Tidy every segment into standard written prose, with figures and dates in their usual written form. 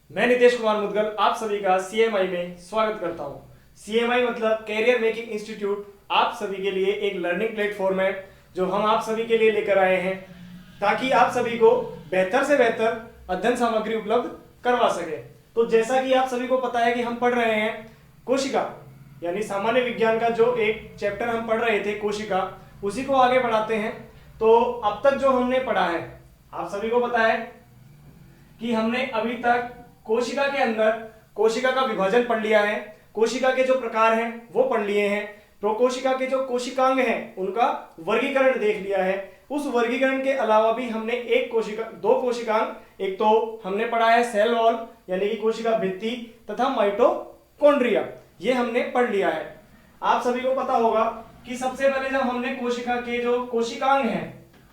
मैं नितेश कुमार मुदगल आप सभी का सीएमआई में स्वागत करता हूं। सीएमआई मतलब कैरियर मेकिंग इंस्टीट्यूट आप सभी के लिए एक लर्निंग प्लेटफॉर्म है जो हम आप सभी के लिए लेकर आए हैं ताकि आप सभी को बेहतर से बेहतर अध्ययन सामग्री उपलब्ध करवा सके। तो जैसा कि आप सभी को पता है कि हम पढ़ रहे हैं कोशिका यानी सामान्य विज्ञान का जो एक चैप्टर हम पढ़ रहे थे कोशिका, उसी को आगे बढ़ाते हैं। तो अब तक जो हमने पढ़ा है आप सभी को पता है कि हमने अभी तक कोशिका के अंदर कोशिका का विभाजन पढ़ लिया है, कोशिका के जो प्रकार हैं वो पढ़ लिए हैं, प्रोकोशिका के जो कोशिकांग हैं उनका वर्गीकरण देख लिया है। उस वर्गीकरण के अलावा भी हमने दो कोशिकांग, एक तो हमने पढ़ा है सेल वॉल यानी कि कोशिका भित्ति तथा माइटोकॉन्ड्रिया, ये हमने पढ़ लिया है। आप सभी को पता होगा कि सबसे पहले जब हमने कोशिका के जो कोशिकांग हैं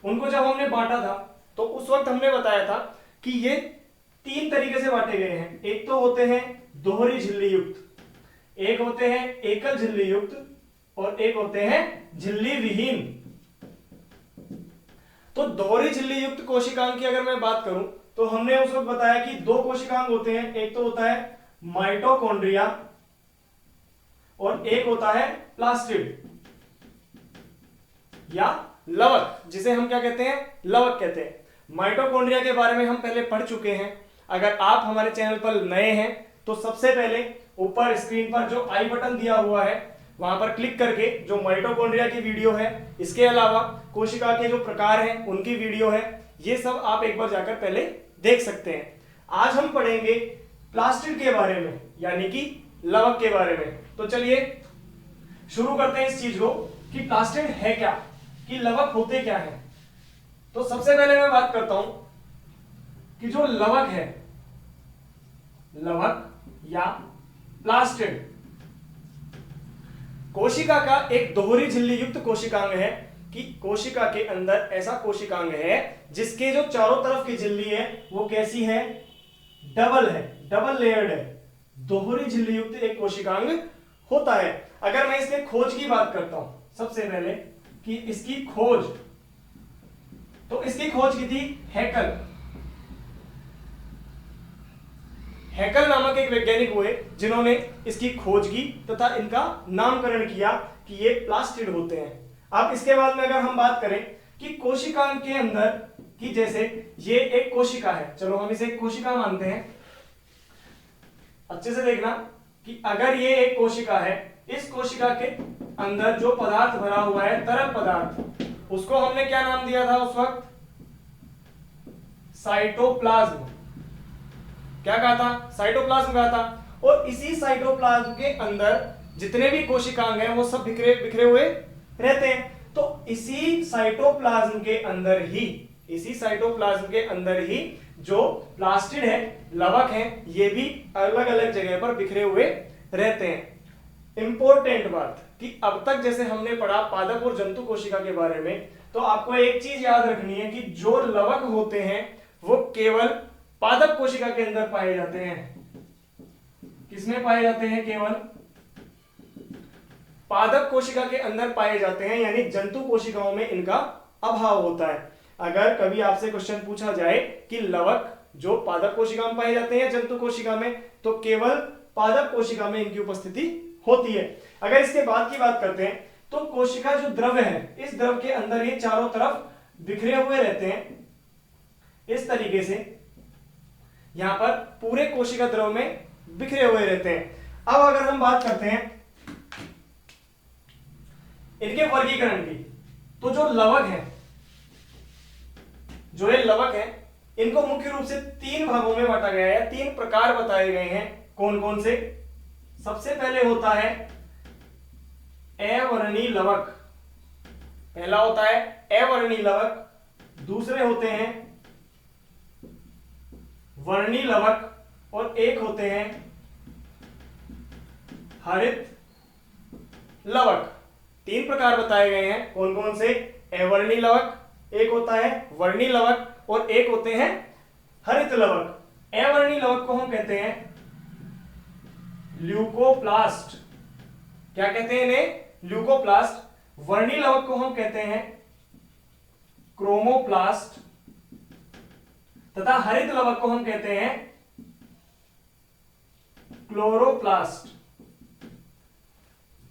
उनको जब हमने बांटा था तो उस वक्त हमने बताया था कि ये तीन तरीके से बांटे गए हैं। एक तो होते हैं दोहरी झिल्ली युक्त, एक होते हैं एकल झिल्ली युक्त और एक होते हैं झिल्ली विहीन। तो दोहरी झिल्ली युक्त कोशिकांग की अगर मैं बात करूं तो हमने उस वक्त बताया कि दो कोशिकांग होते हैं, एक तो होता है माइटोकॉन्ड्रिया और एक होता है प्लास्टिड या लवक, जिसे हम क्या कहते हैं, लवक कहते हैं। माइटोकॉन्ड्रिया के बारे में हम पहले पढ़ चुके हैं। अगर आप हमारे चैनल पर नए हैं तो सबसे पहले ऊपर स्क्रीन पर जो आई बटन दिया हुआ है वहां पर क्लिक करके जो माइटोकॉन्ड्रिया की वीडियो है, इसके अलावा कोशिका के जो प्रकार हैं उनकी वीडियो है, ये सब आप एक बार जाकर पहले देख सकते हैं। आज हम पढ़ेंगे प्लास्टिड के बारे में यानी कि लवक के बारे में। तो चलिए शुरू करते हैं इस चीज को कि प्लास्टिड है क्या, कि लवक होते क्या है। तो सबसे पहले मैं बात करता हूं कि जो लवक है, लवक या प्लास्टिड कोशिका का एक दोहरी झिल्ली युक्त कोशिकांग है कि कोशिका के अंदर ऐसा कोशिकांग है जिसके जो चारों तरफ की झिल्ली है वो कैसी है, डबल है, डबल लेयर्ड है, दोहरी झिल्ली युक्त एक कोशिकांग होता है। अगर मैं इसके खोज की बात करता हूं सबसे पहले कि इसकी खोज, तो इसकी खोज की थी हैकल। हैकल नामक एक वैज्ञानिक हुए जिन्होंने इसकी खोज की तथा इनका नामकरण किया कि ये प्लास्टिड होते हैं। अब इसके बाद में अगर हम बात करें कि कोशिकांग के अंदर कि जैसे ये एक कोशिका है, चलो हम इसे एक कोशिका मानते हैं। अच्छे से देखना कि अगर ये एक कोशिका है, इस कोशिका के अंदर जो पदार्थ भरा हुआ है, तरल पदार्थ, उसको हमने क्या नाम दिया था उस वक्त, साइटोप्लाज्म। क्या कहा था, साइटोप्लाज्म कहा था। और इसी साइटोप्लाज्म के अंदर जितने भी कोशिकांग हैं वो सब बिखरे बिखरे हुए रहते हैं। तो इसी साइटोप्लाज्म के अंदर ही, इसी साइटोप्लाज्म के अंदर ही जो प्लास्टिड है, लवक है, ये भी अलग अलग जगह पर बिखरे हुए रहते हैं। इंपॉर्टेंट बात कि अब तक जैसे हमने पढ़ा पादप और जंतु कोशिका के बारे में, तो आपको एक चीज याद रखनी है कि जो लवक होते हैं वो केवल पादप कोशिका के अंदर पाए जाते हैं। किसमें पाए जाते हैं, केवल पादप कोशिका के अंदर पाए जाते हैं, यानी जंतु कोशिकाओं में इनका अभाव होता है। अगर कभी आपसे क्वेश्चन पूछा जाए कि लवक जो पादप कोशिका में पाए जाते हैं जंतु कोशिका में, तो केवल पादप कोशिका में इनकी उपस्थिति होती है। अगर इसके बाद की बात करते हैं तो कोशिका जो द्रव है, इस द्रव के अंदर ये चारों तरफ बिखरे हुए रहते हैं इस तरीके से, यहां पर पूरे कोशिका द्रव में बिखरे हुए रहते हैं। अब अगर हम बात करते हैं इनके वर्गीकरण की, तो जो लवक है, जो ये लवक है, इनको मुख्य रूप से तीन भागों में बांटा गया है, तीन प्रकार बताए गए हैं। कौन कौन से, सबसे पहले होता है अवर्णी लवक, पहला होता है अवर्णी लवक, दूसरे होते हैं वर्णी लवक और एक होते हैं हरित लवक। तीन प्रकार बताए गए हैं। कौन कौन से, अवर्णी लवक, एक होता है वर्णी लवक और एक होते हैं हरित लवक। अवर्णी लवक को हम कहते हैं ल्यूकोप्लास्ट, क्या कहते हैं इन्हें, ल्यूकोप्लास्ट। वर्णी लवक को हम कहते हैं क्रोमोप्लास्ट तथा हरित लवक को हम कहते हैं क्लोरोप्लास्ट।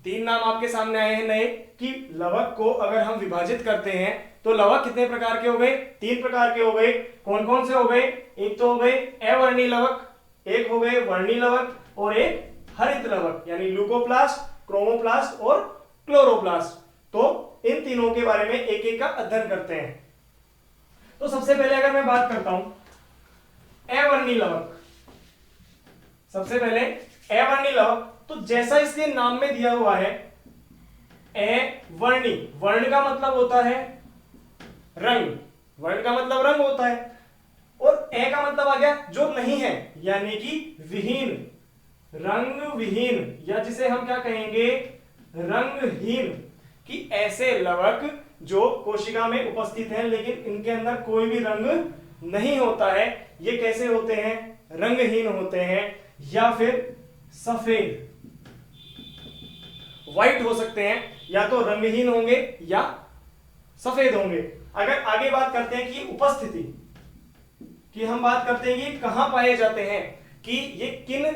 तीन नाम आपके सामने आए हैं नए कि लवक को अगर हम विभाजित करते हैं तो लवक कितने प्रकार के हो गए? तीन प्रकार के हो गए। कौन कौन से हो गए? एक तो हो गए अवर्णी लवक, एक हो गए वर्णी लवक और एक हरित लवक यानी ल्यूकोप्लास्ट, क्रोमोप्लास्ट और क्लोरोप्लास्ट। तो इन तीनों के बारे में एक एक का अध्ययन करते हैं। तो सबसे पहले अगर मैं बात करता हूं अवर्णी लवक, सबसे पहले अवर्णी लवक, तो जैसा इसके नाम में दिया हुआ है अवर्णी, वर्ण का मतलब होता है रंग, वर्ण का मतलब रंग होता है, और ए का मतलब आ गया जो नहीं है यानी कि विहीन, रंग विहीन, या जिसे हम क्या कहेंगे रंगहीन, कि ऐसे लवक जो कोशिका में उपस्थित हैं लेकिन इनके अंदर कोई भी रंग नहीं होता है, ये कैसे होते हैं? रंगहीन होते हैं या फिर सफेद, व्हाइट हो सकते हैं, या तो रंगहीन होंगे या सफेद होंगे। अगर आगे बात करते हैं कि उपस्थिति की, हम बात करते हैं कि कहां पाए जाते हैं, कि ये किन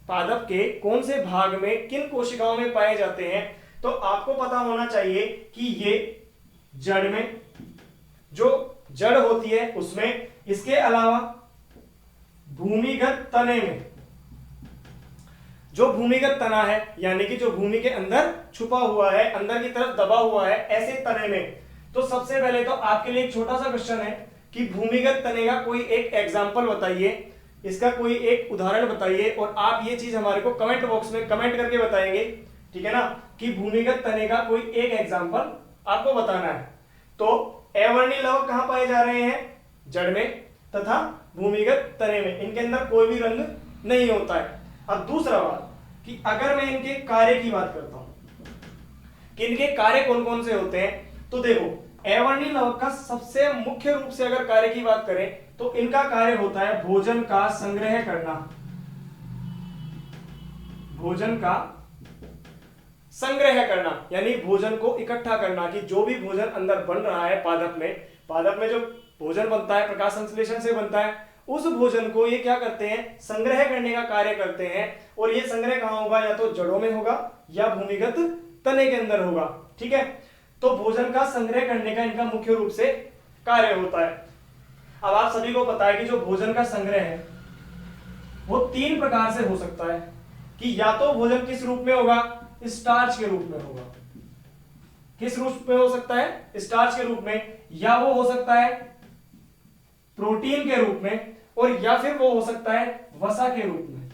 पादप के कौन से भाग में किन कोशिकाओं में पाए जाते हैं, तो आपको पता होना चाहिए कि ये जड़ में, जो जड़ होती है उसमें, इसके अलावा भूमिगत तने में, जो भूमिगत तना है यानी कि जो भूमि के अंदर छुपा हुआ है, अंदर की तरफ दबा हुआ है, ऐसे तने में। तो सबसे पहले तो आपके लिए एक छोटा सा क्वेश्चन है कि भूमिगत तने का कोई एक एग्जांपल बताइए, इसका कोई एक उदाहरण बताइए, और आप ये चीज हमारे को कमेंट बॉक्स में कमेंट करके बताएंगे, ठीक है ना, कि भूमिगत तने का कोई एक एग्जांपल आपको बताना है। तो अवर्णी लवक कहां पाए जा रहे हैं? जड़ में तथा भूमिगत तने में, इनके अंदर कोई भी रंग नहीं होता है। अब दूसरा बात कि अगर मैं इनके कार्य की बात करता हूं कि इनके कार्य कौन कौन से होते हैं, तो देखो अवर्णी लवक का सबसे मुख्य रूप से अगर कार्य की बात करें तो इनका कार्य होता है भोजन का संग्रह करना, भोजन का संग्रह करना यानी भोजन को इकट्ठा करना, कि जो भी भोजन अंदर बन रहा है पादप में जो भोजन बनता है प्रकाश संश्लेषण से बनता है, उस भोजन को ये क्या करते हैं? संग्रह करने का कार्य करते हैं। और ये संग्रह कहां होगा? या तो जड़ों में होगा या भूमिगत तने के अंदर होगा, ठीक है। तो भोजन का संग्रह करने का इनका मुख्य रूप से कार्य होता है। अब आप सभी को पता है कि जो भोजन का संग्रह है वो तीन प्रकार से हो सकता है, कि या तो भोजन किस रूप में होगा? स्टार्च के रूप में होगा। किस रूप में हो सकता है? स्टार्च के रूप में, या वो हो सकता है प्रोटीन के रूप में, और या फिर वो हो सकता है वसा के रूप में।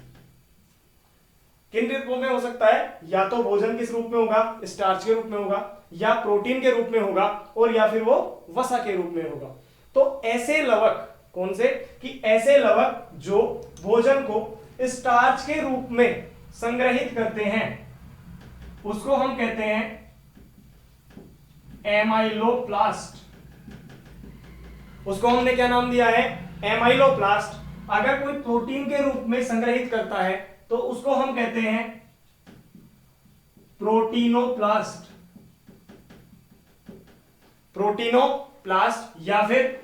किन रूपों में हो सकता है? या तो भोजन किस रूप में होगा? स्टार्च के रूप में होगा, या प्रोटीन के रूप में होगा, और या फिर वो वसा के रूप में होगा। तो ऐसे लवक कौन से? कि ऐसे लवक जो भोजन को स्टार्च के रूप में संग्रहित करते हैं उसको हम कहते हैं एमाइलोप्लास्ट। उसको हमने क्या नाम दिया है? एमाइलोप्लास्ट। अगर कोई प्रोटीन के रूप में संग्रहित करता है तो उसको हम कहते हैं प्रोटीनोप्लास्ट, प्रोटीनोप्लास्ट या फिर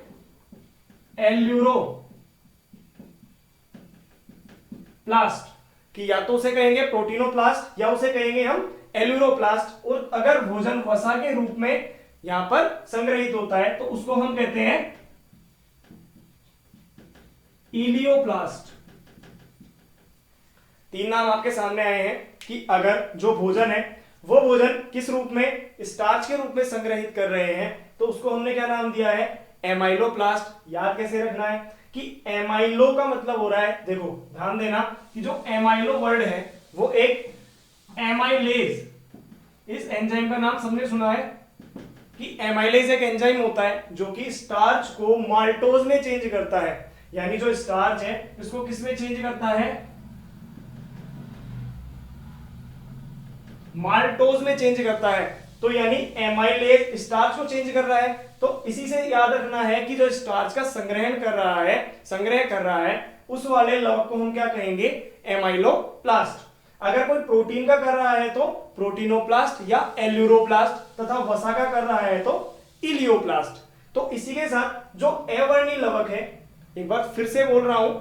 एल्यूरोप्लास्ट, कि या तो उसे कहेंगे प्रोटीनोप्लास्ट या उसे कहेंगे हम एल्यूरोप्लास्ट। और अगर भोजन वसा के रूप में यहां पर संग्रहित होता है तो उसको हम कहते हैं इलियोप्लास्ट। तीन नाम आपके सामने आए हैं कि अगर जो भोजन है वो भोजन किस रूप में? स्टार्च के रूप में संग्रहित कर रहे हैं तो उसको हमने क्या नाम दिया है? एमाइलोप्लास्ट। याद कैसे रखना है कि एमाइलो का मतलब हो रहा है, देखो ध्यान देना कि जो एमाइलो वर्ड है वो एक एमाइलेज, इस एंजाइम का नाम सबने सुना है कि एमाइलेज एक एंजाइम होता है जो कि स्टार्च को माल्टोज में चेंज करता है, यानी जो स्टार्च है इसको किस में चेंज करता है? माल्टोज में चेंज करता है। तो यानी एमाइलेज स्टार्च को चेंज कर रहा है। तो इसी से याद रखना है कि जो स्टार्च का संग्रह कर रहा है उस वाले लवक को हम क्या कहेंगे? एमाइलोप्लास्ट। अगर कोई प्रोटीन का कर रहा है तो प्रोटीनोप्लास्ट या एल्यूरोप्लास्ट, तथा वसा का कर रहा है तो इलियोप्लास्ट। तो इसी के साथ जो अवर्णी लवक है, एक बार फिर से बोल रहा हूं,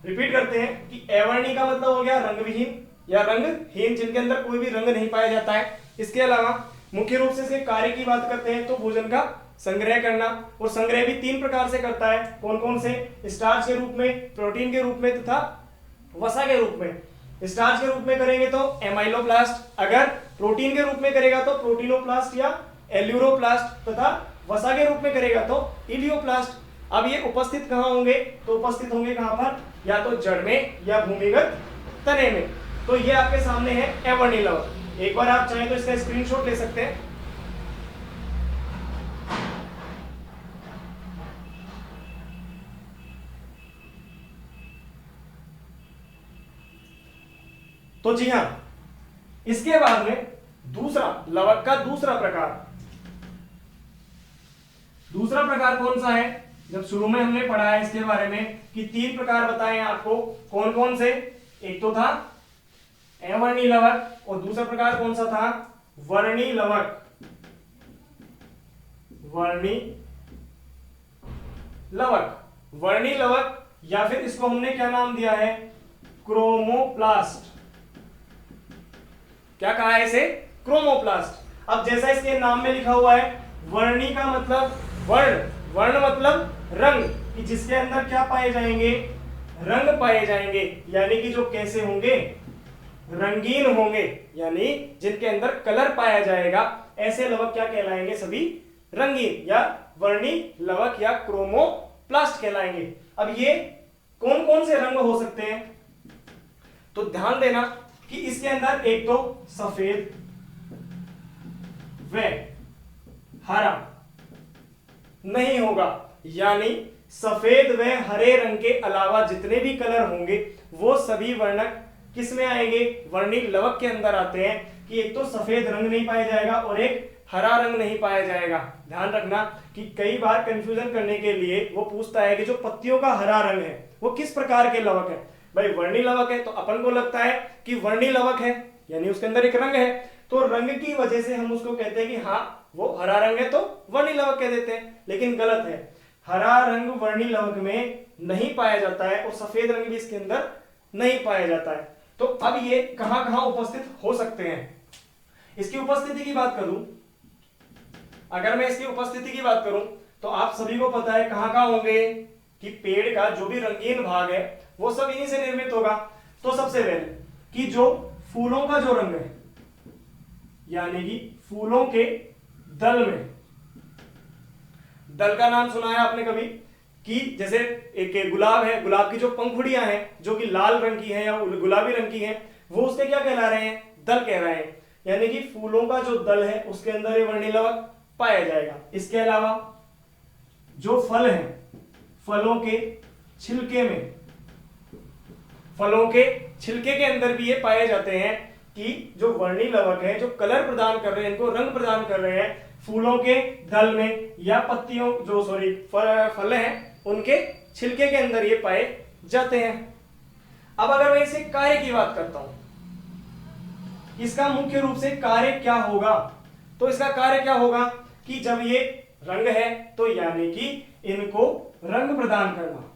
रिपीट करते हैं कि अवर्णी का मतलब हो गया रंग विहीन या रंगहीन, जिनके अंदर कोई भी रंग नहीं पाया जाता है। इसके अलावा मुख्य रूप से इसके कार्य की बात करते हैं तो भोजन का संग्रह करना, और संग्रह भी 3 प्रकार से करता है। कौन कौन से? स्टार्च के रूप में, प्रोटीन के रूप में तथा वसा के रूप में। स्टार्च के रूप में करेंगे तो एमाइलोब्लास्ट, अगर प्रोटीन के रूप में करेगा तो प्रोटीनोप्लास्ट या एल्यूरोप्लास्ट, तथा वसा के रूप में करेगा तो इलियोप्लास्ट। अब ये उपस्थित कहाँ होंगे? तो उपस्थित होंगे कहाँ पर? या तो जड़ में या भूमिगत तने में। तो ये आपके सामने है अवर्णी लवक। एक बार आप चाहें तो इसका स्क्रीनशॉट ले सकते हैं। तो जी हां, इसके बाद में दूसरा लवक का दूसरा प्रकार कौन सा है? जब शुरू में हमने पढ़ा है इसके बारे में कि 3 प्रकार बताए हैं आपको। कौन कौन से? एक तो था अवर्णी लवक और दूसरा प्रकार कौन सा था? वर्णी लवक। वर्णी लवक या फिर इसको हमने क्या नाम दिया है? क्रोमोप्लास्ट। क्या कहा है इसे? क्रोमोप्लास्ट। अब जैसा इसके नाम में लिखा हुआ है, वर्णी का मतलब वर्ण मतलब रंग, कि जिसके अंदर क्या पाए जाएंगे? रंग पाए जाएंगे, यानी कि जो कैसे होंगे? रंगीन होंगे, यानी जिनके अंदर कलर पाया जाएगा। ऐसे लवक क्या कहलाएंगे? सभी रंगीन या वर्णी लवक या क्रोमोप्लास्ट कहलाएंगे। अब ये कौन कौन से रंग हो सकते हैं? तो ध्यान देना कि इसके अंदर एक तो सफेद व हरा नहीं होगा, यानी सफेद व हरे रंग के अलावा जितने भी कलर होंगे वो सभी वर्णक किस में आएंगे? वर्णी लवक के अंदर आते हैं। कि एक तो सफेद रंग नहीं पाया जाएगा और एक हरा रंग नहीं पाया जाएगा। ध्यान रखना कि कई बार कंफ्यूजन करने के लिए वो पूछता है कि जो पत्तियों का हरा रंग है वो किस प्रकार के लवक है। भाई वर्णी लवक है तो अपन को लगता है कि वर्णी लवक है, यानी उसके अंदर एक रंग है, तो रंग की वजह से हम उसको कहते हैं कि हाँ वो हरा रंग है तो वर्णी लवक कह देते हैं। लेकिन गलत है, हरा रंग वर्णी लवक में नहीं पाया जाता है और सफेद रंग भी इसके अंदर नहीं पाया जाता है। तो अब ये कहां कहां उपस्थित हो सकते हैं? इसकी उपस्थिति की बात करूं, अगर मैं इसकी उपस्थिति की बात करूं तो आप सभी को पता है कहां कहां होंगे? कि पेड़ का जो भी रंगीन भाग है वो सब इन्हीं से निर्मित होगा। तो सबसे पहले कि जो फूलों का जो रंग है, यानी कि फूलों के दल में, दल का नाम सुना है आपने कभी? कि जैसे एक गुलाब है, गुलाब की जो पंखुड़ियां हैं जो कि लाल रंग की हैं या गुलाबी रंग की हैं, वो उसके क्या कहला रहे हैं? दल कह रहे हैं। यानी कि फूलों का जो दल है उसके अंदर ये वर्णी लवक पाया जाएगा। इसके अलावा जो फल हैं, फलों के छिलके में, फलों के छिलके के अंदर भी ये पाए जाते हैं कि जो वर्णी लवक है, जो कलर प्रदान कर रहे हैं, इनको रंग प्रदान कर रहे हैं, फूलों के दल में या पत्तियों जो फल हैं उनके छिलके के अंदर ये पाए जाते हैं। अब अगर मैं इसे कार्य की बात करता हूं, इसका मुख्य रूप से कार्य क्या होगा? तो इसका कार्य क्या होगा कि जब ये रंग है तो यानी कि इनको रंग प्रदान करना,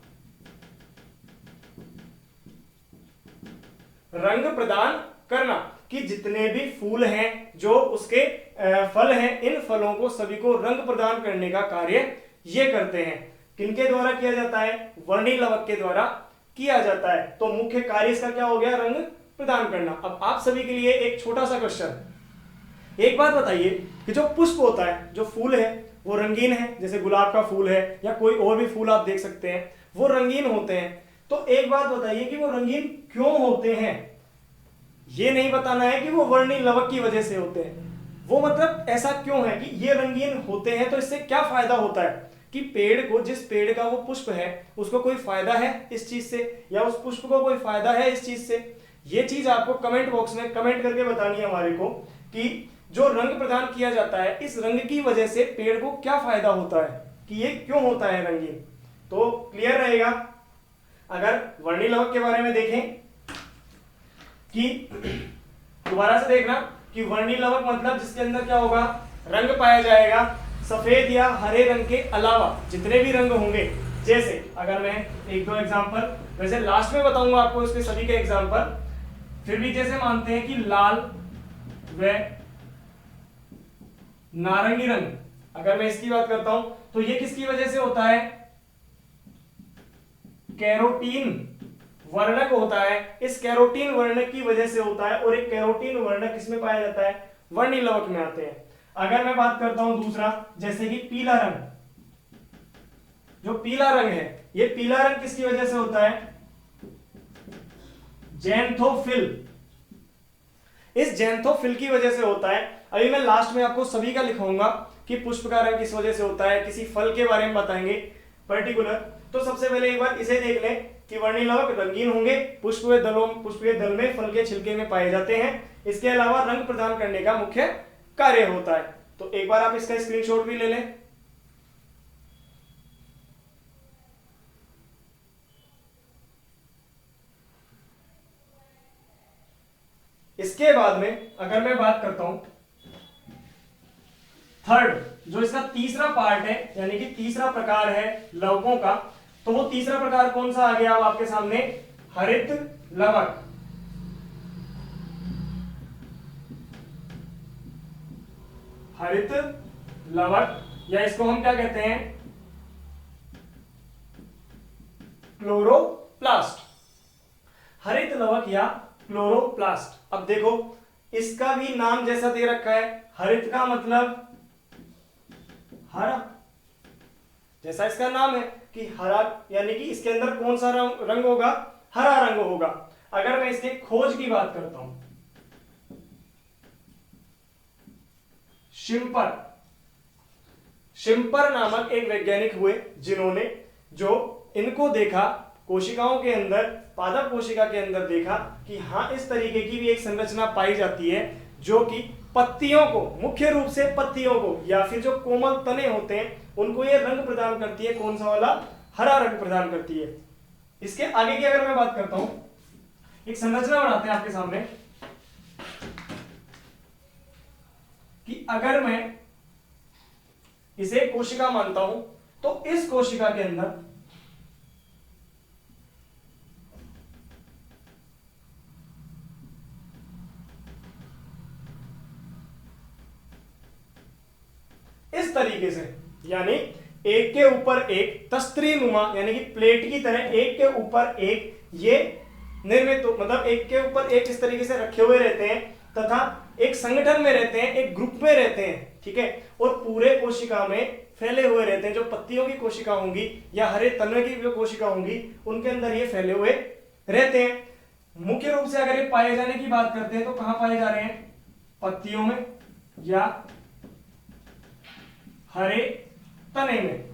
रंग प्रदान करना, कि जितने भी फूल हैं जो उसके फल हैं, इन फलों को सभी को रंग प्रदान करने का कार्य ये करते हैं। किनके द्वारा किया जाता है? वर्णी लवक के द्वारा किया जाता है। तो मुख्य कार्य इसका क्या हो गया? रंग प्रदान करना। अब आप सभी के लिए एक छोटा सा क्वेश्चन, एक बात बताइए कि जो पुष्प होता है, जो फूल है वो रंगीन है, जैसे गुलाब का फूल है या कोई और भी फूल आप देख सकते हैं, वो रंगीन होते हैं। तो एक बात बताइए कि वो रंगीन क्यों होते हैं? ये नहीं बताना है कि वो वर्णी लवक की वजह से होते हैं, वो मतलब ऐसा क्यों है कि ये रंगीन होते हैं, तो इससे क्या फायदा होता है? कि पेड़ को, जिस पेड़ का वो पुष्प है उसको कोई फायदा है इस चीज से, या उस पुष्प को कोई फायदा है इस चीज से? ये चीज आपको कमेंट बॉक्स में कमेंट करके बतानी है हमारे को कि जो रंग प्रदान किया जाता है, इस रंग की वजह से पेड़ को क्या फायदा होता है, कि ये क्यों होता है रंगीन। तो क्लियर रहेगा। अगर वर्णी लवक के बारे में देखें कि दोबारा से देखना कि वर्णी लवक मतलब जिसके अंदर क्या होगा? रंग पाया जाएगा, सफेद या हरे रंग के अलावा जितने भी रंग होंगे। जैसे अगर मैं एक दो एग्जांपल वैसे लास्ट में बताऊंगा आपको इसके सभी के एग्जांपल। फिर भी जैसे मानते हैं कि लाल व नारंगी रंग, अगर मैं इसकी बात करता हूं तो ये किसकी वजह से होता है? कैरोटीन वर्णक होता है। इस कैरोटीन वर्णक की वजह से होता है, और एक कैरोटीन वर्णक किसमें पाया जाता है? वर्णी लवक में आते हैं। अगर मैं बात करता हूं दूसरा, जैसे कि पीला रंग, जो पीला रंग है, ये पीला रंग किसकी वजह से होता है? जैंथोफिल। इस जैंथोफिल की वजह से होता है। अभी मैं लास्ट में आपको सभी का लिखाऊंगा कि पुष्प का रंग किस वजह से होता है, किसी फल के बारे में बताएंगे पर्टिकुलर। तो सबसे पहले एक बार इसे देख लें कि वर्णी लवक रंगीन होंगे, पुष्पीय दल में फल के छिलके में पाए जाते हैं। इसके अलावा रंग प्रदान करने का मुख्य कार्य होता है। तो एक बार आप इसका स्क्रीनशॉट भी ले लें। इसके बाद में अगर मैं बात करता हूं थर्ड, जो इसका तीसरा पार्ट है, यानी कि तीसरा प्रकार है लवकों का, तो वो तीसरा प्रकार कौन सा आ गया अब आपके सामने? हरित लवक। हरित लवक, या इसको हम क्या कहते हैं? क्लोरोप्लास्ट। हरित लवक या क्लोरोप्लास्ट। अब देखो, इसका भी नाम जैसा दे रखा है, हरित का मतलब हरा, जैसा इसका नाम है कि हरा, यानी कि इसके अंदर कौन सा रंग होगा? हरा रंग होगा। अगर मैं इसके खोज की बात करता हूं, शिम्पर नामक एक वैज्ञानिक हुए जिन्होंने जो इनको देखा कोशिकाओं के अंदर, पादप कोशिका के अंदर देखा कि हाँ इस तरीके की भी एक संरचना पाई जाती है जो कि पत्तियों को, मुख्य रूप से पत्तियों को या फिर जो कोमल तने होते हैं उनको ये रंग प्रदान करती है। कौन सा वाला? हरा रंग प्रदान करती है। इसके आगे की अगर मैं बात करता हूं, एक संरचना बनाते हैं आपके सामने कि अगर मैं इसे कोशिका मानता हूं तो इस कोशिका के अंदर इस तरीके से, यानी एक के ऊपर एक तस्त्री नुमा, यानी कि प्लेट की तरह एक के ऊपर एक ये निर्मित, मतलब एक के ऊपर एक इस तरीके से रखे हुए रहते हैं तथा एक संगठन में रहते हैं, एक ग्रुप में रहते हैं, ठीक है, और पूरे कोशिका में फैले हुए रहते हैं। जो पत्तियों की कोशिका होंगी या हरे तने की जो कोशिका होंगी उनके अंदर ये फैले हुए रहते हैं। मुख्य रूप से अगर ये पाए जाने की बात करते हैं तो कहां पाए जा रहे हैं? पत्तियों में या हरे तने में,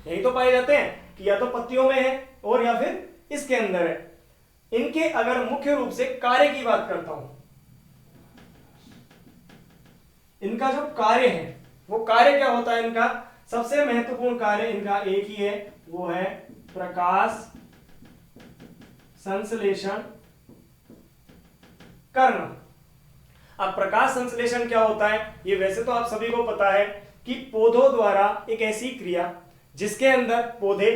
यही तो पाए जाते हैं कि या तो पत्तियों में है और या फिर इसके अंदर है। इनके अगर मुख्य रूप से कार्य की बात करता हूं, इनका जो कार्य है वो कार्य क्या होता है? इनका सबसे महत्वपूर्ण कार्य इनका एक ही है, वो है प्रकाश संश्लेषण करना। अब प्रकाश संश्लेषण क्या होता है? ये वैसे तो आप सभी को पता है कि पौधों द्वारा एक ऐसी क्रिया जिसके अंदर पौधे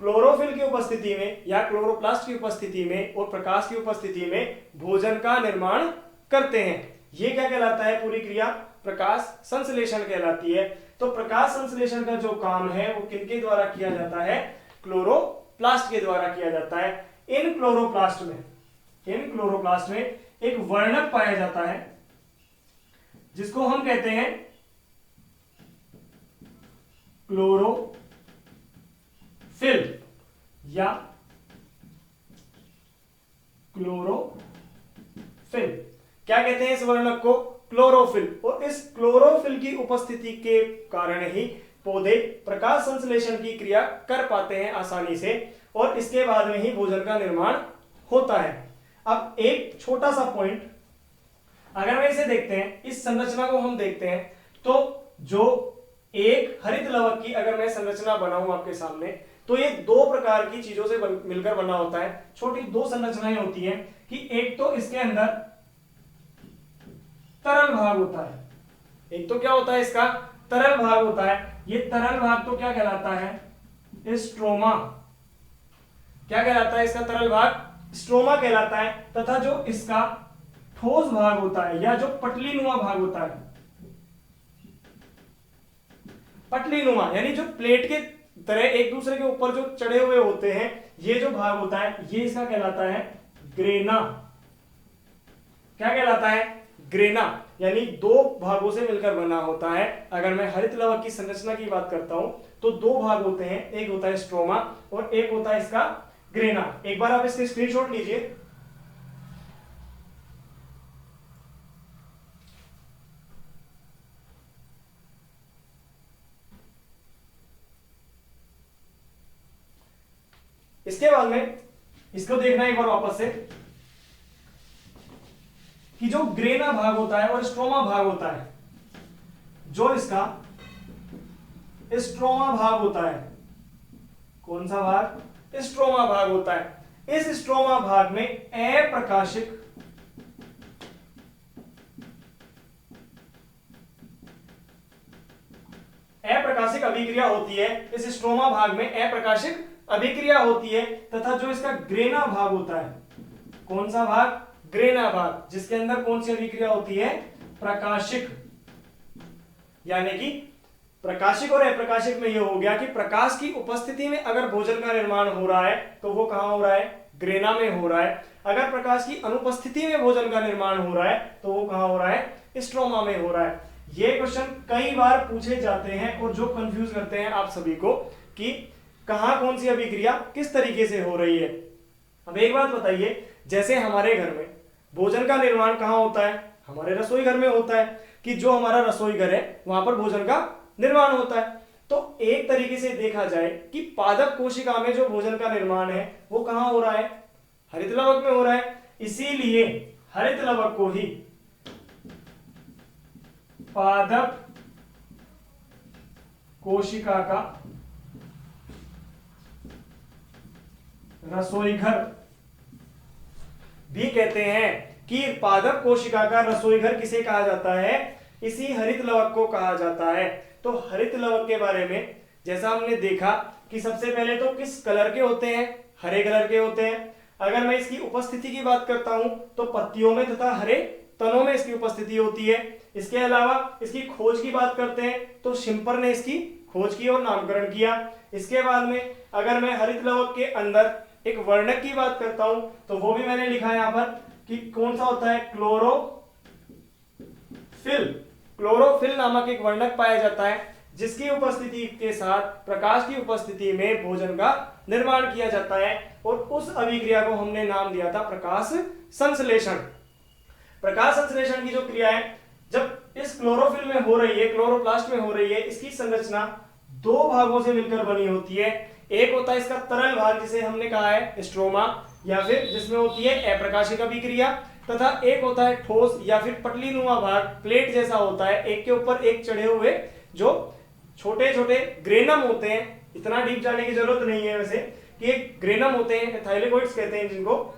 क्लोरोफिल की उपस्थिति में या क्लोरोप्लास्ट की उपस्थिति में और प्रकाश की उपस्थिति में भोजन का निर्माण करते हैं। ये क्या कहलाता है? पूरी क्रिया प्रकाश संश्लेषण कहलाती है। तो प्रकाश संश्लेषण का जो काम है वो किनके द्वारा किया जाता है? क्लोरोप्लास्ट के द्वारा किया जाता है। इन क्लोरोप्लास्ट में एक वर्णक पाया जाता है जिसको हम कहते हैं क्लोरोफिल या क्लोरोफिल। क्या कहते हैं इस वर्णक को? क्लोरोफिल। और इस क्लोरोफिल की उपस्थिति के कारण ही पौधे प्रकाश संश्लेषण की क्रिया कर पाते हैं आसानी से, और इसके बाद में ही भोजन का निर्माण होता है। अब एक छोटा सा पॉइंट, अगर मैं इसे देखते हैं, इस संरचना को हम देखते हैं, तो जो एक हरित लवक की अगर मैं संरचना बनाऊं आपके सामने, तो ये दो प्रकार की चीजों से मिलकर बना होता है। छोटी दो संरचनाएं होती हैं कि एक तो इसके अंदर तरल भाग होता है, एक तो क्या होता है? इसका तरल भाग होता है। ये तरल भाग तो क्या कहलाता है? स्ट्रोमा। क्या कहलाता है, इसका तरल भाग स्ट्रोमा कहलाता है, तथा जो इसका ठोस भाग होता है या जो पटलीनुमा भाग होता है, पटलीनुमा यानी जो प्लेट के तरह एक दूसरे के ऊपर जो चढ़े हुए होते हैं, ये जो भाग होता है ये इसका कहलाता है ग्रेना। क्या कहलाता है, ग्रेना, यानी दो भागों से मिलकर बना होता है। अगर मैं हरित लवक की संरचना की बात करता हूं तो दो भाग होते हैं, एक होता है स्ट्रोमा और एक होता है इसका ग्रेना। एक बार आप इसके स्क्रीनशॉट लीजिए। इसके बाद में इसको देखना एक बार वापस से कि जो ग्रेना भाग होता है और स्ट्रोमा भाग होता है, जो इसका स्ट्रोमा भाग होता है, कौन सा भाग, स्ट्रोमा भाग होता है, इस स्ट्रोमा भाग में अप्रकाशिक अभिक्रिया होती है। इस स्ट्रोमा भाग में अप्रकाशिक अभिक्रिया होती है, तथा जो इसका ग्रेना भाग होता है, कौन सा भाग, ग्रेना भाग, जिसके अंदर कौन सी अभिक्रिया होती है, प्रकाशिक। यानी कि प्रकाशिक और अप्रकाशिक में यह हो गया कि प्रकाश की उपस्थिति में अगर भोजन का निर्माण हो रहा है तो वो कहां हो रहा है, ग्रेना में हो रहा है। अगर प्रकाश की अनुपस्थिति में भोजन का निर्माण हो रहा है तो वो कहां हो रहा है, स्ट्रोमा में हो रहा है। ये क्वेश्चन कई बार पूछे जाते हैं और जो कंफ्यूज करते हैं आप सभी को कि कहां कौन सी अभिक्रिया किस तरीके से हो रही है। अब एक बात बताइए, जैसे हमारे घर में भोजन का निर्माण कहां होता है, हमारे रसोई घर में होता है, कि जो हमारा रसोई घर है वहां पर भोजन का निर्माण होता है। तो एक तरीके से देखा जाए कि पादप कोशिका में जो भोजन का निर्माण है वो कहां हो रहा है, हरित लवक में हो रहा है। इसीलिए हरित लवक को ही पादप कोशिका का रसोई घर भी कहते हैं। कि पादप कोशिका का रसोई घर किसे कहा जाता है, इसी हरित लवक को कहा जाता है। तो हरित लवक के बारे में जैसा हमने देखा कि सबसे पहले तो किस कलर के होते हैं, हरे कलर के होते हैं। अगर मैं इसकी उपस्थिति की बात करता हूं तो पत्तियों में तथा हरे तनों में इसकी उपस्थिति होती है। इसके अलावा इसकी खोज की बात करते हैं तो शिम्पर ने इसकी खोज की और नामकरण किया। इसके बाद में अगर मैं हरित लवक के अंदर एक वर्णक की बात करता हूं तो वो भी मैंने लिखा है यहां पर कि कौन सा होता है, क्लोरोफिल। क्लोरोफिल नामक एक वर्णक पाया जाता है जिसकी उपस्थिति के साथ प्रकाश की उपस्थिति में भोजन का निर्माण किया जाता है और उस अभिक्रिया को हमने नाम दिया था प्रकाश संश्लेषण। प्रकाश संश्लेषण की जो क्रिया है जब इस क्लोरोफिल में हो रही है, क्लोरोप्लास्ट में हो रही है, इसकी संरचना दो भागों से मिलकर बनी होती है। एक होता है इसका तरल भाग जिसे हमने कहा है स्ट्रोमा या फिर जिसमें होती है अप्रकाशिक अभिक्रिया, तथा एक होता है ठोस या फिर पटलीनुमा भाग, प्लेट जैसा होता है, एक के ऊपर एक चढ़े हुए जो छोटे छोटे ग्रेनम होते हैं। इतना डीप जाने की जरूरत नहीं है वैसे कि एक ग्रेनम होते हैं, थाइलेकोइड्स कहते हैं जिनको,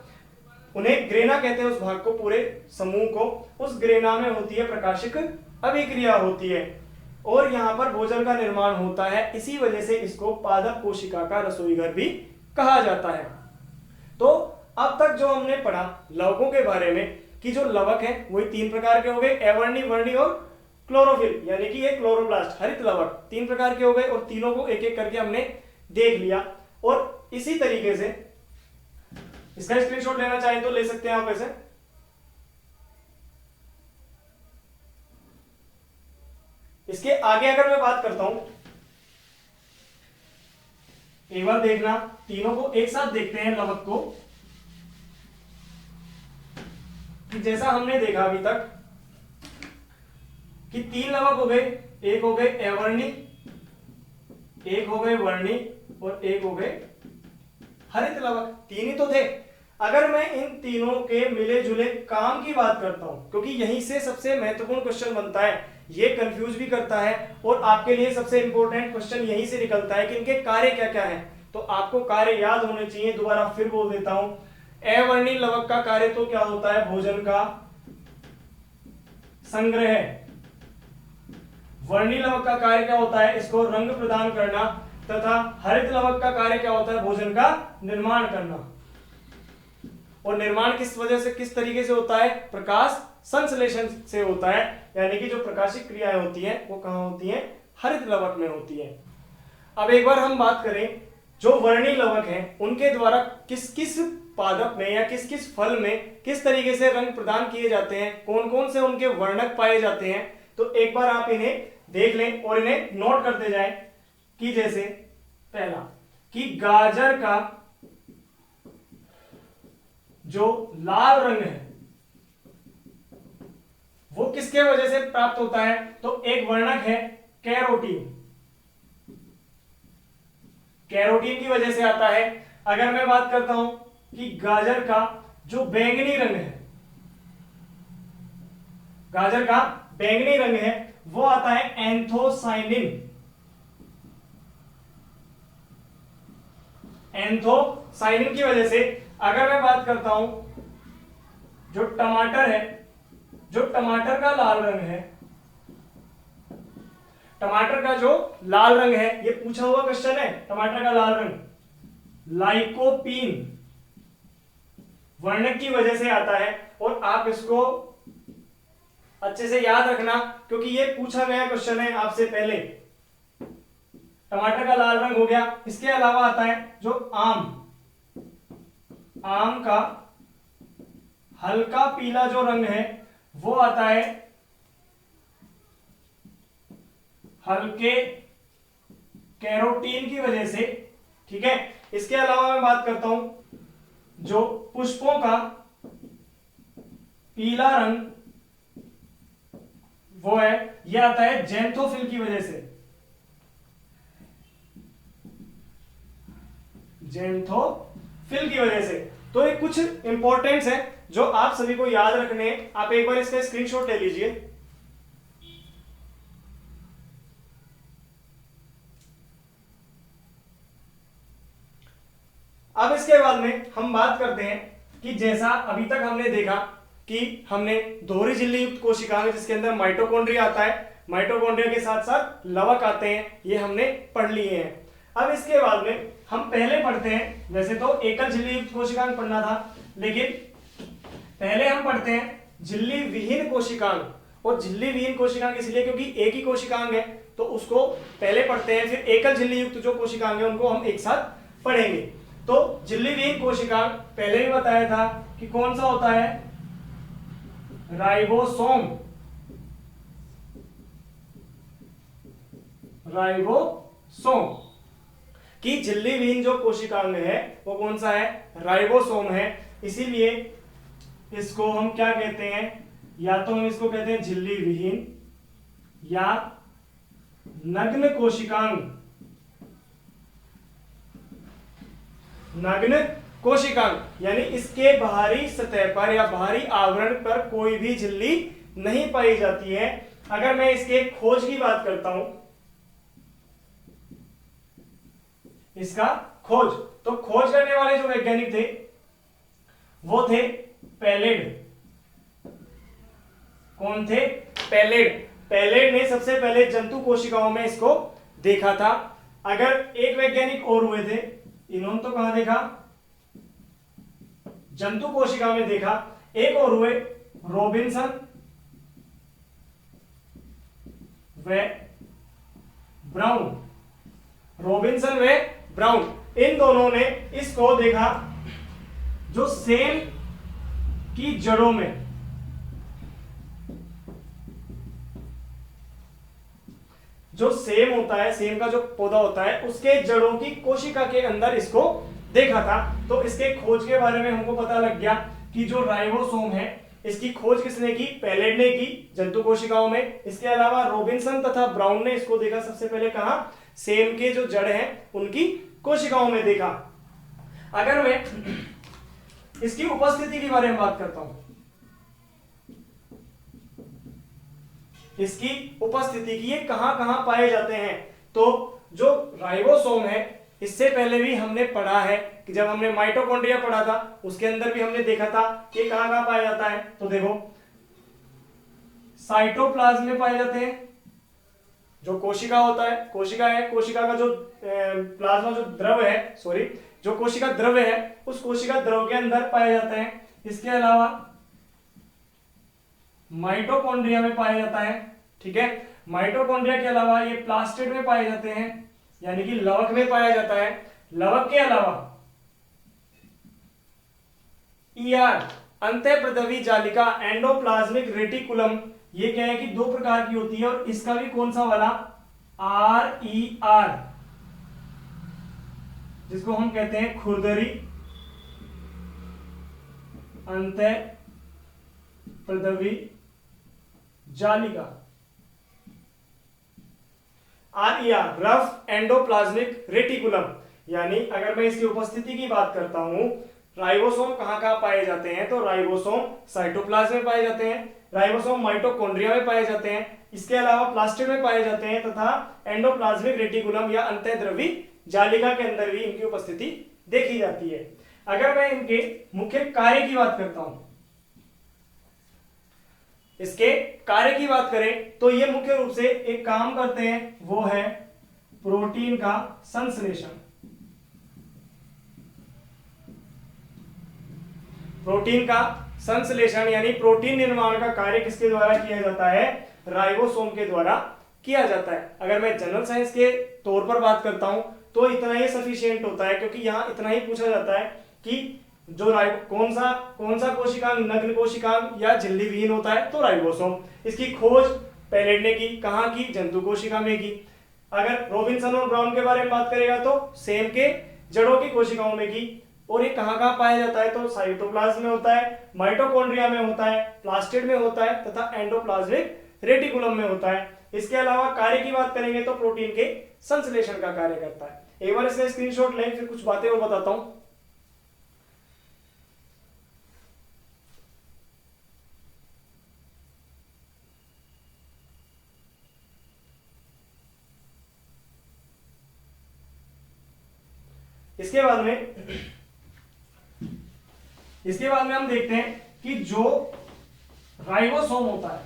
उन्हें ग्रेना कहते हैं उस भाग को, पूरे समूह को। उस ग्रेना में होती है प्रकाशिक अभिक्रिया होती है और यहां पर भोजन का निर्माण होता है। इसी वजह से इसको पादप कोशिका का रसोई घर भी कहा जाता है। तो अब तक जो हमने पढ़ा लवकों के बारे में कि जो लवक है वही तीन प्रकार के हो गए, अवर्णी, वर्णी और क्लोरोफिल, यानी कि ये क्लोरोप्लास्ट, हरित लवक तीन प्रकार के हो गए और तीनों को एक एक करके हमने देख लिया। और इसी तरीके से इसका स्क्रीनशॉट लेना चाहें तो ले सकते हैं आप ऐसे। इसके आगे अगर मैं बात करता हूं, एक बार देखना, तीनों को एक साथ देखते हैं लवक को, कि जैसा हमने देखा अभी तक कि तीन लवक हो गए, एक हो गए अवर्णी, एक हो गए वर्णी और एक हो गए हरित लवक। तीन ही तो थे। अगर मैं इन तीनों के मिले जुले काम की बात करता हूं, क्योंकि यहीं से सबसे महत्वपूर्ण क्वेश्चन बनता है, ये कंफ्यूज भी करता है और आपके लिए सबसे इंपॉर्टेंट क्वेश्चन यहीं से निकलता है कि इनके कार्य क्या क्या है। तो आपको कार्य याद होने चाहिए, दोबारा फिर बोल देता हूं। अवर्णी लवक का कार्य तो क्या होता है, भोजन का संग्रह। वर्णी लवक का कार्य क्या होता है, इसको रंग प्रदान करना। तथा हरित लवक का कार्य क्या होता है? भोजन का निर्माण करना। और निर्माण किस वजह से, किस तरीके से होता है? प्रकाश संश्लेषण से होता है, यानी कि जो प्रकाशिक क्रियाएं होती हैं वो कहां होती हैं? हरित लवक में होती है। अब एक बार हम बात करें, जो वर्णी लवक हैं उनके द्वारा किस किस पादप में या किस किस फल में किस तरीके से रंग प्रदान किए जाते हैं, कौन कौन से उनके वर्णक पाए जाते हैं, तो एक बार आप इन्हें देख लें और इन्हें नोट करते जाएं। कि जैसे पहला, कि गाजर का जो लाल रंग है वो किसके वजह से प्राप्त होता है? तो एक वर्णक है कैरोटीन, कैरोटीन की वजह से आता है। अगर मैं बात करता हूं कि गाजर का जो बैंगनी रंग है, गाजर का बैंगनी रंग है वो आता है एंथोसाइनिन, एंथोसाइनिन की वजह से। अगर मैं बात करता हूं जो टमाटर है, जो टमाटर का लाल रंग है, टमाटर का जो लाल रंग है, ये पूछा हुआ क्वेश्चन है, टमाटर का लाल रंग लाइकोपीन वर्णक की वजह से आता है। और आप इसको अच्छे से याद रखना क्योंकि ये पूछा गया क्वेश्चन है आपसे पहले। टमाटर का लाल रंग हो गया। इसके अलावा आता है जो आम, आम का हल्का पीला जो रंग है वो आता है हल्के कैरोटीन की वजह से, ठीक है। इसके अलावा मैं बात करता हूं जो पुष्पों का पीला रंग वो है, यह आता है ज़ैंथोफिल की वजह से, ज़ैंथोफिल की वजह से। तो ये कुछ इंपॉर्टेंस है जो आप सभी को याद रखने हैं। आप एक बार इसका स्क्रीनशॉट ले लीजिए। अब इसके बाद में हम बात करते हैं कि जैसा अभी तक हमने देखा कि हमने दोहरी झिल्ली युक्त कोशिकाएं जिसके अंदर माइटोकॉन्ड्रिया आता है, माइटोकॉन्ड्रिया के साथ साथ लवक आते हैं, ये हमने पढ़ लिए हैं। अब इसके बाद में हम पहले पढ़ते हैं, वैसे तो एकल झिल्ली युक्त कोशिकांग पढ़ना था, लेकिन पहले हम पढ़ते हैं झिल्ली विहीन कोशिकांग। और झिल्ली विहीन कोशिकांग इसलिए क्योंकि एक ही कोशिकांग है तो उसको पहले पढ़ते हैं, फिर एकल झिल्ली युक्त जो कोशिकांग है उनको हम एक साथ पढ़ेंगे। तो झिल्ली विहीन कोशिकांग पहले ही बताया था कि कौन सा होता है? राइबोसोम, राइबोसोम की झिल्ली विहीन जो कोशिकांग है वो कौन सा है? राइबोसोम है। इसीलिए इसको हम क्या कहते हैं? या तो हम इसको कहते हैं झिल्ली विहीन या नग्न कोशिकांग, नग्न कोशिकांग यानी इसके बाहरी सतह पर या बाहरी आवरण पर कोई भी झिल्ली नहीं पाई जाती है। अगर मैं इसके खोज की बात करता हूं, इसका खोज, तो खोज करने वाले जो वैज्ञानिक थे वो थे पैलेड। कौन थे? पैलेड। पैलेड ने सबसे पहले जंतु कोशिकाओं में इसको देखा था। अगर एक वैज्ञानिक और हुए थे, इन्होंने तो कहां देखा? जंतु कोशिका में देखा। एक और हुए रॉबिन्सन व ब्राउन, रॉबिन्सन व ब्राउन, इन दोनों ने इसको देखा जो सेम की जड़ों में, जो सेम होता है, सेम का जो पौधा होता है उसके जड़ों की कोशिका के अंदर इसको देखा था। तो इसके खोज के बारे में हमको पता लग गया कि जो राइबोसोम है इसकी खोज किसने की? पैलेड ने की जंतु कोशिकाओं में। इसके अलावा रॉबिन्सन तथा ब्राउन ने इसको देखा सबसे पहले कहां? सेम के जो जड़ हैं उनकी कोशिकाओं में देखा। अगर मैं इसकी उपस्थिति के बारे में बात करता हूं, इसकी उपस्थिति की, ये कहां कहां पाए जाते हैं, तो जो राइबोसोम है इससे पहले भी हमने पढ़ा है कि जब हमने माइटोकॉन्ड्रिया पढ़ा था उसके अंदर भी हमने देखा था कि कहां कहां पाया जाता है। तो देखो साइटोप्लाज्म में पाए जाते हैं, जो कोशिका होता है, कोशिका है, कोशिका का जो प्लाज्मा जो द्रव है, सॉरी, जो कोशिका द्रव है, उस कोशिका द्रव के अंदर पाए जाते हैं। इसके अलावा माइटोकॉन्ड्रिया में पाया जाता है, ठीक है। माइटोकॉन्ड्रिया के अलावा ये प्लास्टिड में पाए जाते हैं, यानी कि लवक में पाया जाता है। लवक के अलावा ईआर, अंतःप्रदवी जालिका, एंडोप्लाज्मिक रेटिकुलम, ये क्या है कि दो प्रकार की होती है, और इसका भी कौन सा वाला, RER, जिसको हम कहते हैं खुरदरी अंतःप्रदवी जालिका। RER, रफ एंडोप्लाज्मिक रेटिकुलम, यानी अगर मैं इसकी उपस्थिति की बात करता हूं, राइबोसोम कहां कहां पाए जाते हैं, तो राइबोसोम साइटोप्लाज्म में पाए जाते हैं, राइबोसोम माइटोकॉन्ड्रिया में पाए जाते हैं, इसके अलावा प्लास्टिड में पाए जाते हैं, तथा एंडोप्लाज्मिक रेटिकुलम या अंतःद्रवी जालिका के अंदर भी इनकी उपस्थिति देखी जाती है। अगर मैं इनके मुख्य कार्य की बात करता हूं, इसके कार्य की बात करें तो ये मुख्य रूप से एक काम करते हैं, वो है प्रोटीन का संश्लेषण। प्रोटीन का संश्लेषण यानी प्रोटीन निर्माण का कार्य किसके द्वारा किया जाता है, राइबोसोम के द्वारा किया जाता है। अगर मैं जनरल साइंस के तौर पर बात करता हूं तो इतना ही सफिशिएंट होता है, क्योंकि यहां इतना ही पूछा जाता है कि जो कौन सा कोशिकांग नग्न कोशिकांग या झिल्ली विहीन होता है, तो राइबोसोम। इसकी खोज पैलेट ने की, कहां की, जंतु कोशिका में की। अगर रॉबिन्सन और ब्राउन के बारे में बात करेगा तो सेम के जड़ों की कोशिकाओं में की। और ये कहां कहां पाया जाता है, तो साइटोप्लाज्म में होता है, माइटोकॉन्ड्रिया में होता है, प्लास्टिड में होता है, तथा एंडोप्लाज्मिक रेटिकुलम में होता है। इसके अलावा कार्य की बात करेंगे तो प्रोटीन के संश्लेषण का कार्य करता है। एक बार इसका स्क्रीनशॉट लें, फिर कुछ बातें और बताता हूं। इसके बाद में हम देखते हैं कि जो राइबोसोम होता है,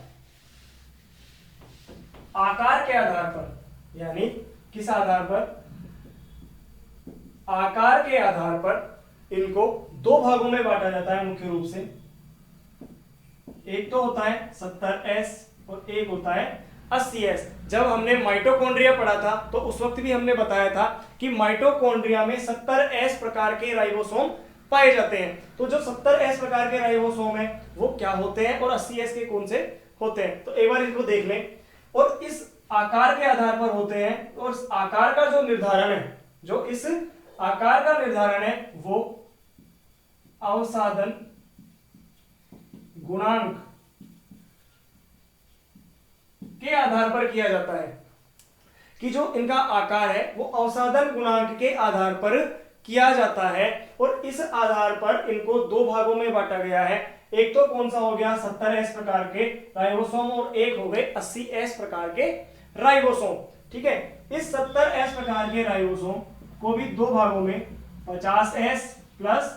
आकार के आधार पर, यानी किस आधार पर, आकार के आधार पर इनको दो भागों में बांटा जाता है मुख्य रूप से। एक तो होता है 70S और एक होता है 80S। जब हमने माइटोकॉन्ड्रिया पढ़ा था तो उस वक्त भी हमने बताया था कि माइटोकॉन्ड्रिया में 70S प्रकार के राइबोसोम पाए जाते हैं। तो जो 70S प्रकार के राइबोसोम है वो क्या होते हैं और 80S के कौन से होते हैं, तो एक बार इनको देख लें। और इस आकार के आधार पर होते हैं, और इस आकार का जो निर्धारण है, जो इस आकार का निर्धारण है वो अवसादन गुणांक के आधार पर किया जाता है, कि जो इनका आकार है वो अवसादन गुणांक के आधार पर किया जाता है। और इस आधार पर इनको दो भागों में बांटा गया है। एक तो कौन सा हो गया, 70S प्रकार के राइबोसोम, और एक हो गए 80S प्रकार के राइबोसोम। ठीक है, इस 70S प्रकार के राइबोसोम को भी दो भागों में 50S प्लस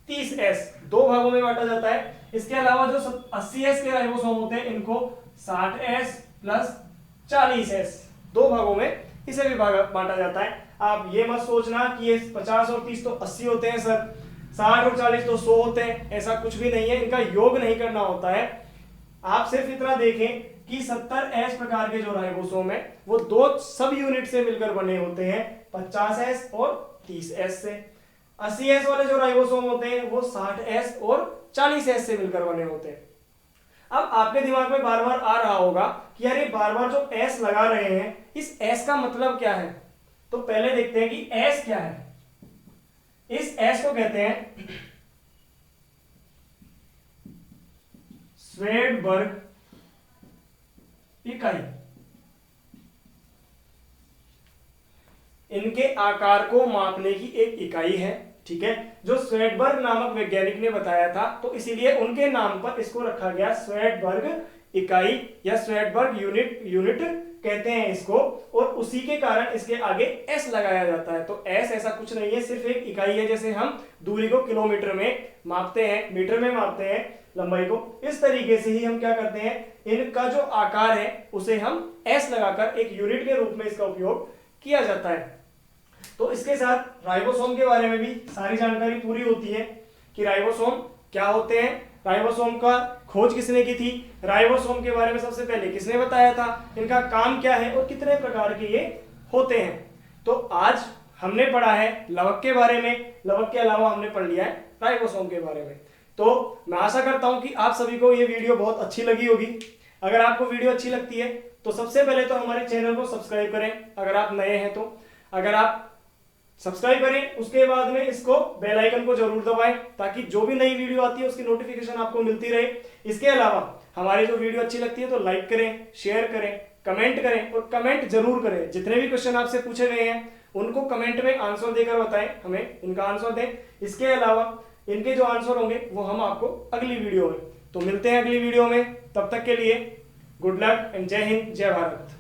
30S दो भागों में बांटा जाता है। इसके अलावा जो 80S के राइबोसोम होते हैं इनको 60S प्लस 40S दो भागों में इसे भी बांटा जाता है। आप ये मत सोचना कि ये 50 और 30 तो 80 होते हैं सर, 60 और 40 तो 100 होते हैं, ऐसा कुछ भी नहीं है। इनका योग नहीं करना होता है। आप सिर्फ इतना देखें कि 70S प्रकार के जो राइबोसोम है वो दो सब यूनिट से मिलकर बने होते हैं, 50S और 30S से। 80S वाले जो राइबोसोम होते हैं वो 60S और 40S से मिलकर बने होते हैं। अब आपके दिमाग में बार बार आ रहा होगा कि यार ये बार बार जो S लगा रहे हैं, इस S का मतलब क्या है। तो पहले देखते हैं कि S क्या है। इस S को कहते हैं स्वेडबर्ग इकाई। इनके आकार को मापने की एक इकाई है, ठीक है, जो स्वेडबर्ग नामक वैज्ञानिक ने बताया था, तो इसीलिए उनके नाम पर इसको रखा गया स्वेडबर्ग इकाई या स्वेडबर्ग यूनिट कहते हैं इसको। और उसी के कारण इसके आगे S लगाया जाता है। तो S ऐसा कुछ नहीं है, सिर्फ एक इकाई है। जैसे हम दूरी को किलोमीटर में मापते हैं, मीटर में मापते हैं लंबाई को, इस तरीके से ही हम क्या करते हैं, इनका जो आकार है उसे हम S लगाकर एक यूनिट के रूप में इसका उपयोग किया जाता है। तो इसके साथ राइबोसोम के बारे में भी सारी जानकारी पूरी होती है कि राइबोसोम क्या होते हैं, राइबोसोम का खोज किसने की थी, राइबोसोम के बारे में सबसे पहले किसने बताया था, इनका काम क्या है और कितने प्रकार के ये होते हैं। तो आज हमने पढ़ा है लवक के बारे में, लवक के अलावा हमने पढ़ लिया है राइबोसोम के बारे में। तो मैं आशा करता हूं कि आप सभी को ये वीडियो बहुत अच्छी लगी होगी। अगर आपको वीडियो अच्छी लगती है तो सबसे पहले तो हमारे चैनल को सब्सक्राइब करें अगर आप नए हैं तो। अगर आप सब्सक्राइब करें उसके बाद में इसको बेल आइकन को जरूर दबाएं ताकि जो भी नई वीडियो आती है उसकी नोटिफिकेशन आपको मिलती रहे। इसके अलावा हमारी जो वीडियो अच्छी लगती है तो लाइक करें, शेयर करें, कमेंट करें और कमेंट जरूर करें। जितने भी क्वेश्चन आपसे पूछे गए हैं उनको कमेंट में आंसर देकर बताएं, हमें इनका आंसर दें। इसके अलावा इनके जो आंसर होंगे वो हम आपको अगली वीडियो में, तो मिलते हैं अगली वीडियो में। तब तक के लिए गुड लक एंड जय हिंद, जय भारत।